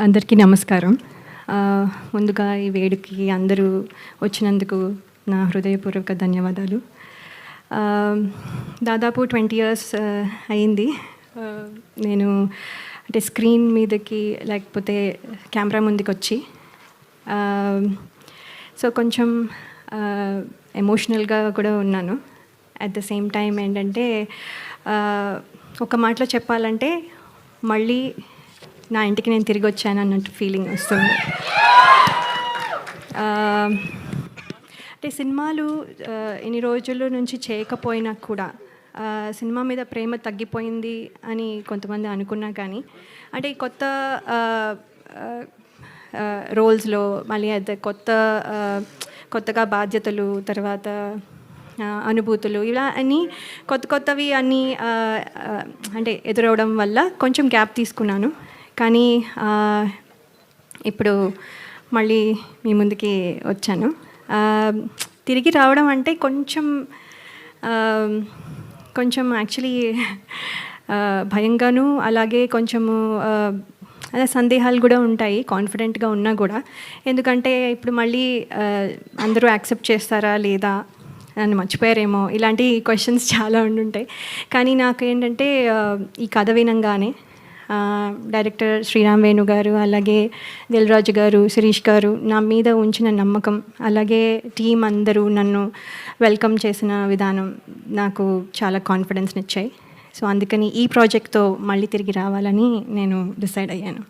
అందరికీ నమస్కారం. ముందుగా ఈ వేడుకకి అందరూ వచ్చినందుకు నా హృదయపూర్వక ధన్యవాదాలు. దాదాపు 20 ఇయర్స్ అయింది నేను అంటే స్క్రీన్ మీదకి లేకపోతే కెమెరా ముందుకొచ్చి. సో కొంచెం ఎమోషనల్గా కూడా ఉన్నాను. అట్ ద సేమ్ టైం ఏంటంటే ఒక మాటలో చెప్పాలంటే మళ్ళీ నా ఇంటికి నేను తిరిగి వచ్చాను అన్నట్టు ఫీలింగ్ వస్తుంది. అంటే సినిమాలు ఇన్ని రోజుల నుంచి చేయకపోయినా కూడా సినిమా మీద ప్రేమ తగ్గిపోయింది అని కొంతమంది అనుకున్నా కానీ అంటే ఈ కొత్త రోల్స్లో మళ్ళీ అయితే కొత్తగా బాధ్యతలు, తర్వాత అనుభూతులు, ఇలా అన్నీ కొత్తవి అన్నీ అంటే ఎదురవడం వల్ల కొంచెం గ్యాప్ తీసుకున్నాను. కానీ ఇప్పుడు మళ్ళీ మీ ముందుకి వచ్చాను. తిరిగి రావడం అంటే కొంచెం యాక్చువల్లీ భయంగాను, అలాగే కొంచెము అదే సందేహాలు కూడా ఉంటాయి కాన్ఫిడెంట్గా ఉన్నా కూడా. ఎందుకంటే ఇప్పుడు మళ్ళీ అందరూ యాక్సెప్ట్ చేస్తారా లేదా, నన్ను మర్చిపోయారేమో, ఇలాంటి క్వశ్చన్స్ చాలా ఉండుంటాయి. కానీ నాకు ఏంటంటే ఈ కథ వినంగానే డైరెక్టర్ శ్రీరామ్ వేణు గారు, అలాగే దిల్ రాజు గారు, శిరీష్ గారు నా మీద ఉంచిన నమ్మకం, అలాగే టీం అందరూ నన్ను వెల్కమ్ చేసిన విధానం నాకు చాలా కాన్ఫిడెన్స్ని ఇచ్చాయి. సో అందుకని ఈ ప్రాజెక్ట్తో మళ్ళీ తిరిగి రావాలని నేను డిసైడ్ అయ్యాను.